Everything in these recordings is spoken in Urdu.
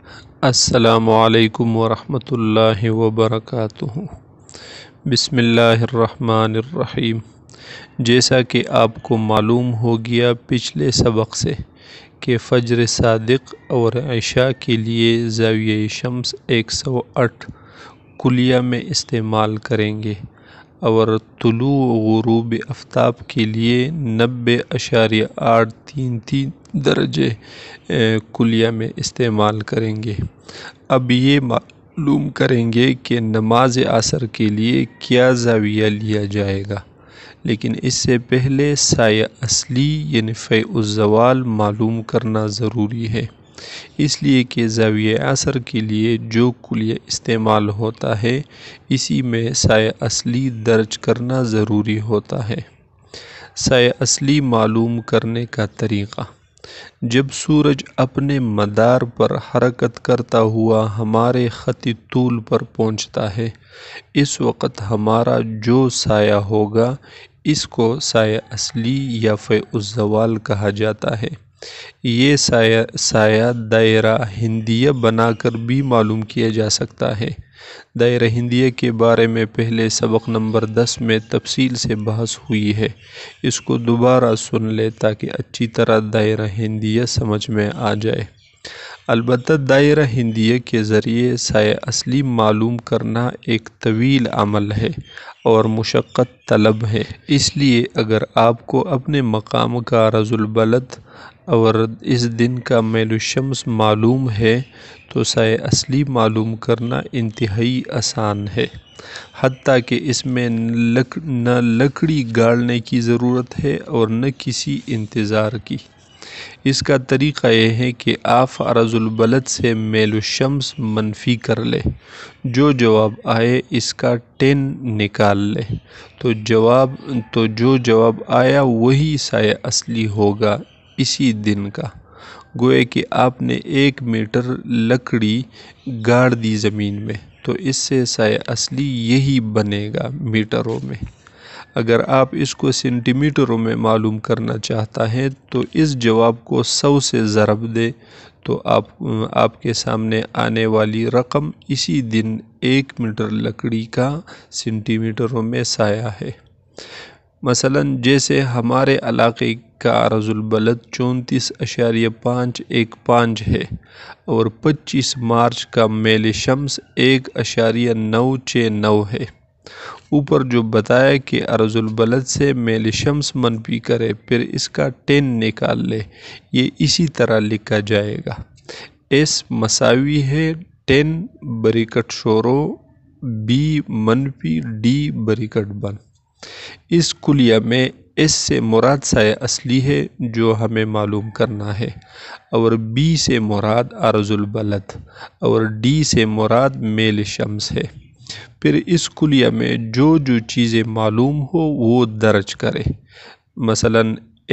السلام علیکم ورحمۃ اللہ وبرکاتہ۔ بسم اللہ الرحمن الرحیم۔ جیسا کہ آپ کو معلوم ہو گیا پچھلے سبق سے کہ فجر صادق اور عشاء کے لیے زاویہ شمس 108 کلیہ میں استعمال کریں گے اور طلوع غروب آفتاب کے لیے 90.833 درجے کلیہ میں استعمال کریں گے۔ اب یہ معلوم کریں گے کہ نماز عصر کے لیے کیا زاویہ لیا جائے گا، لیکن اس سے پہلے سایہ اصلی یعنی فیء الزوال معلوم کرنا ضروری ہے، اس لیے کہ زاویہ عصر کے لیے جو کلیہ استعمال ہوتا ہے اسی میں سایہ اصلی درج کرنا ضروری ہوتا ہے۔ سایہ اصلی معلوم کرنے کا طریقہ: جب سورج اپنے مدار پر حرکت کرتا ہوا ہمارے خط طول پر پہنچتا ہے، اس وقت ہمارا جو سایہ ہوگا اس کو سایہ اصلی یا فیء الزوال کہا جاتا ہے۔ یہ سایہ دائرہ ہندیہ بنا کر بھی معلوم کیا جا سکتا ہے۔ دائرہ ہندیہ کے بارے میں پہلے سبق نمبر 10 میں تفصیل سے بحث ہوئی ہے، اس کو دوبارہ سن لے تاکہ اچھی طرح دائرہ ہندیہ سمجھ میں آ جائے۔ البتہ دائرہ ہندیہ کے ذریعے سایہ اصلی معلوم کرنا ایک طویل عمل ہے اور مشقت طلب ہے، اس لیے اگر آپ کو اپنے مقام کا عرض البلد اور اس دن کا میل الشمس معلوم ہے تو سایہ اصلی معلوم کرنا انتہائی آسان ہے، حتیٰ کہ اس میں نہ لکڑی گاڑنے کی ضرورت ہے اور نہ کسی انتظار کی۔ اس کا طریقہ یہ ہے کہ آپ عرض البلد سے میل الشمس منفی کر لیں، جو جواب آئے اس کا tan نکال لیں، تو جو جواب آیا وہی سایہ اصلی ہوگا اسی دن کا۔ گویا کہ آپ نے 1 میٹر لکڑی گاڑ دی زمین میں تو اس سے سایہ اصلی یہی بنے گا میٹروں میں۔ اگر آپ اس کو سینٹی میٹروں میں معلوم کرنا چاہتا ہے تو اس جواب کو 100 سے ضرب دے تو آپ کے سامنے آنے والی رقم اسی دن 1 میٹر لکڑی کا سینٹی میٹروں میں سایہ ہے۔ مثلا جیسے ہمارے علاقے کا عرض البلد 34.515 ہے اور 25 مارچ کا میل شمس 1.969 ہے۔ اوپر جو بتایا کہ عرض البلد سے میل شمس منفی کرے پھر اس کا tan نکال لے، یہ اسی طرح لکھا جائے گا۔ S مساوی ہے tan بریکٹ شروع B منفی D بریکٹ بند۔ اس کلیہ میں S سے مراد سایہ اصلی ہے جو ہمیں معلوم کرنا ہے، اور B سے مراد عرض البلد اور D سے مراد میل شمس ہے۔ پھر اس کلیہ میں جو چیزیں معلوم ہو وہ درج کرے۔ مثلا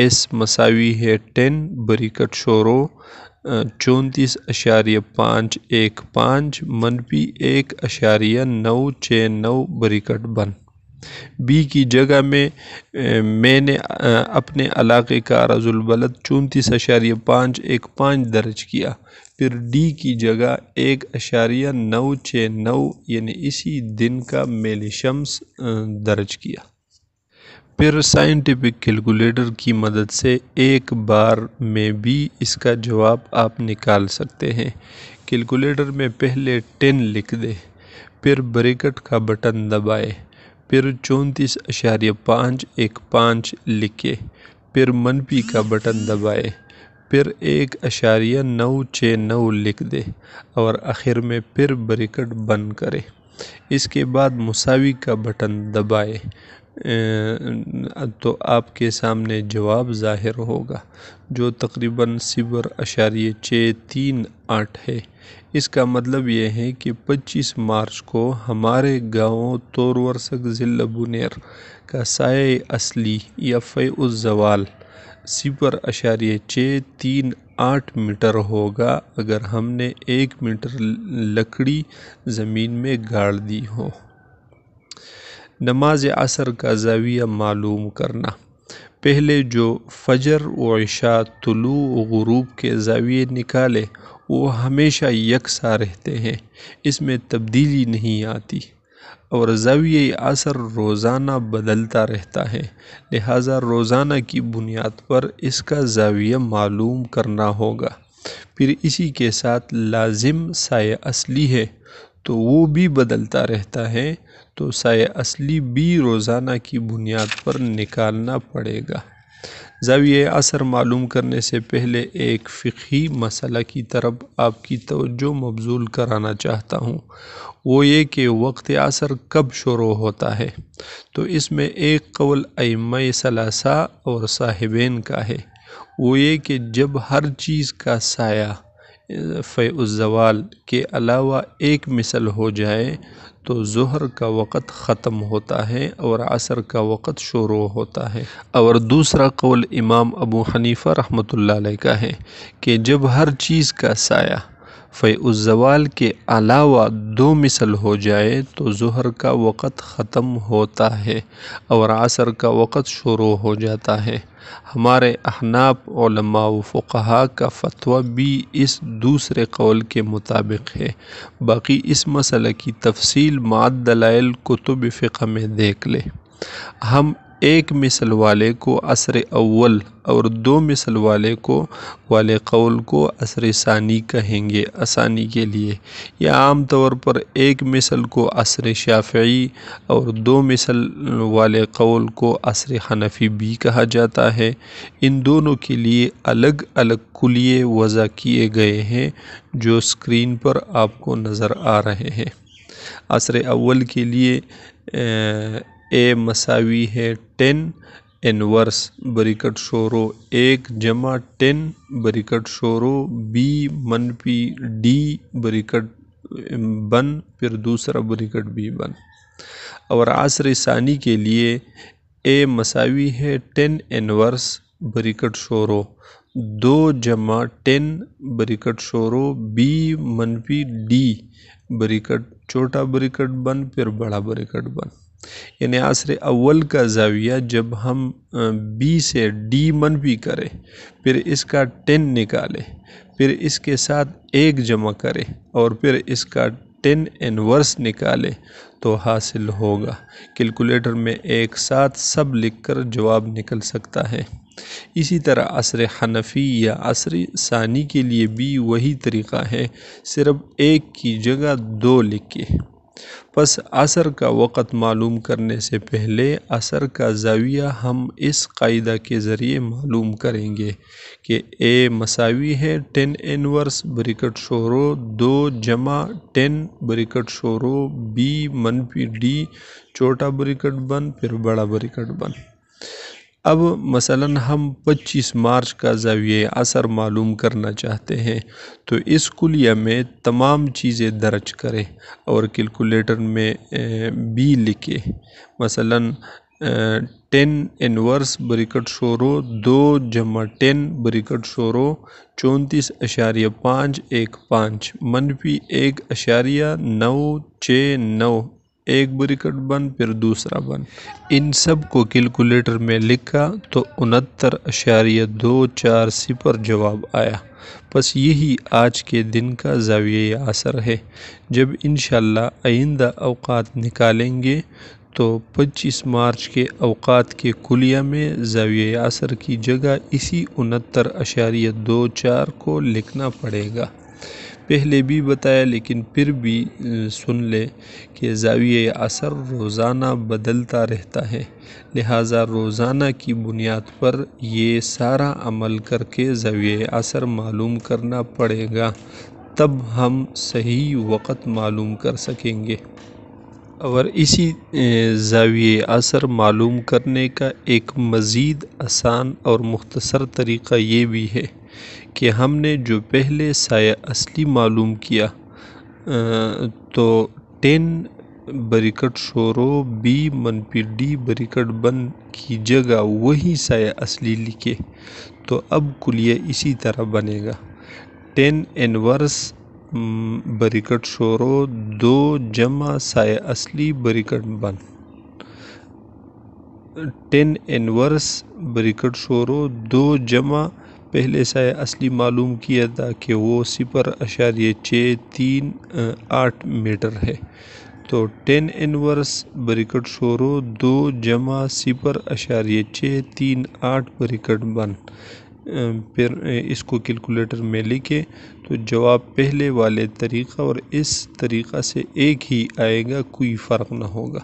S مساوی ہے tan بریکٹ شروع 34.515 منفی 1.969 بریکٹ بند۔ B کی جگہ میں نے اپنے علاقے کا عرض البلد 34.515 درج کیا، پھر D کی جگہ 1.969 یعنی اسی دن کا میل شمس درج کیا۔ پھر سائنٹیفک کیلکولیٹر کی مدد سے ایک بار میں بھی اس کا جواب آپ نکال سکتے ہیں۔ کیلکولیٹر میں پہلے tan لکھ دیں، پھر بریکٹ کا بٹن دبائے، پھر 34.515 لکھے، پھر منفی کا بٹن دبائے، پھر 1.969 لکھ دے اور آخر میں پھر بریکٹ بند کرے۔ اس کے بعد مساوی کا بٹن دبائے تو آپ کے سامنے جواب ظاہر ہوگا جو تقریباً 0.638 ہے۔ اس کا مطلب یہ ہے کہ 25 مارچ کو ہمارے گاؤں تور ورسک ضلع بونیر کا سایہ اصلی یا فیء الزوال 0.638 میٹر ہوگا اگر ہم نے 1 میٹر لکڑی زمین میں گاڑ دی ہو۔ نماز عصر کا زاویہ معلوم کرنا: پہلے جو فجر و عشاء طلوع و غروب کے زاویے نکالے وہ ہمیشہ یکساں رہتے ہیں، اس میں تبدیلی نہیں آتی، اور زاویہ عصر روزانہ بدلتا رہتا ہے، لہٰذا روزانہ کی بنیاد پر اس کا زاویہ معلوم کرنا ہوگا۔ پھر اسی کے ساتھ لازم سایہ اصلی ہے تو وہ بھی بدلتا رہتا ہے، تو سایہ اصلی بھی روزانہ کی بنیاد پر نکالنا پڑے گا۔ زاویہ عصر معلوم کرنے سے پہلے ایک فقہی مسئلہ کی طرف آپ کی توجہ مبذول کرانا چاہتا ہوں، وہ یہ کہ وقت عصر کب شروع ہوتا ہے؟ تو اس میں ایک قول ائمہ ثلاثہ اور صاحبین کا ہے، وہ یہ کہ جب ہر چیز کا سایہ فیء الزوال کے علاوہ ایک مثل ہو جائے تو ظہر کا وقت ختم ہوتا ہے اور عصر کا وقت شروع ہوتا ہے۔ اور دوسرا قول امام ابو حنیفہ رحمۃ اللہ علیہ کا ہے کہ جب ہر چیز کا سایہ فیء الزوال کے علاوہ دو مثل ہو جائے تو ظہر کا وقت ختم ہوتا ہے اور عصر کا وقت شروع ہو جاتا ہے۔ ہمارے احناف علماء و فقہاء کا فتویٰ بھی اس دوسرے قول کے مطابق ہے۔ باقی اس مسئلہ کی تفصیل مع دلائل کتب فقہ میں دیکھ لیں۔ ہم ایک مثل والے کو عصر اول اور دو مثل والے قول کو عصر ثانی کہیں گے آسانی کے لیے، یا عام طور پر ایک مثل کو عصر شافعی اور دو مثل والے قول کو عصر حنفی بھی کہا جاتا ہے۔ ان دونوں کے لیے الگ الگ کلیے وضع کیے گئے ہیں جو اسکرین پر آپ کو نظر آ رہے ہیں۔ عصر اول کے لیے A مساوی ہے 10 انورس بریکٹ شورو 1 جمع 10 بریکٹ شورو B منفی D بریکٹ بن پھر دوسرا بریکٹ B بن۔ اور عصر ثانی کے لیے A مساوی ہے 10 انورس بریکٹ شورو 2 جمع 10 بریکٹ شورو B منفی D بریکٹ چھوٹا بریکٹ بن پھر بڑا بریکٹ بن۔ یعنی عصر اول کا زاویہ جب ہم B سے D منفی کریں، پھر اس کا 10 نکالیں، پھر اس کے ساتھ 1 جمع کریں اور پھر اس کا 10 انورس نکالیں تو حاصل ہوگا۔ کیلکولیٹر میں ایک ساتھ سب لکھ کر جواب نکل سکتا ہے۔ اسی طرح عصر حنفی یا عصر ثانی کے لیے بھی وہی طریقہ ہے، صرف ایک کی جگہ 2 لکھیں۔ پس عصر کا وقت معلوم کرنے سے پہلے عصر کا زاویہ ہم اس قاعدہ کے ذریعے معلوم کریں گے کہ A مساوی ہے 10 انورس بریکٹ شورو 2 جمع 10 بریکٹ شورو B منفی D چھوٹا بریکٹ بن پھر بڑا بریکٹ بن۔ اب مثلا ہم 25 مارچ کا زاویہ عصر معلوم کرنا چاہتے ہیں تو اس کلیہ میں تمام چیزیں درج کریں اور کیلکولیٹر میں B لکھیں۔ مثلا 10 انورس بریکٹ شورو 2 جمع 10 بریکٹ شورو 34.515 منفی 1.969 ایک بریکٹ بن پھر دوسرا بن۔ ان سب کو کیلکولیٹر میں لکھا تو 69.240 جواب آیا۔ بس یہی آج کے دن کا زاویہ عصر ہے۔ جب انشاءاللہ آئندہ اوقات نکالیں گے تو 25 مارچ کے اوقات کے کلیہ میں زاویہ عصر کی جگہ اسی 69.24 کو لکھنا پڑے گا۔ پہلے بھی بتایا لیکن پھر بھی سن لے کہ زاویہ عصر روزانہ بدلتا رہتا ہے، لہٰذا روزانہ کی بنیاد پر یہ سارا عمل کر کے زاویہ عصر معلوم کرنا پڑے گا، تب ہم صحیح وقت معلوم کر سکیں گے۔ اور اسی زاویہ عصر معلوم کرنے کا ایک مزید آسان اور مختصر طریقہ یہ بھی ہے کہ ہم نے جو پہلے سایہ اصلی معلوم کیا تو 10 بریکٹ شورو B منفی D بریکٹ بن کی جگہ وہی سایہ اصلی لکھے تو اب کلیہ اسی طرح بنے گا 10 انورس بریکٹ شورو 2 جمع سایہ اصلی بریکٹ بن۔ ٹین انورس بریکٹ شورو 2 جمع پہلے سایہ اصلی معلوم کیا تھا کہ وہ 0.638 میٹر ہے، تو 10 انورس بریکٹ شورو 2 جمع 0.638 بریکٹ بن، پھر اس کو کیلکولیٹر میں لکھیں تو جواب پہلے والے طریقہ اور اس طریقہ سے ایک ہی آئے گا، کوئی فرق نہ ہوگا۔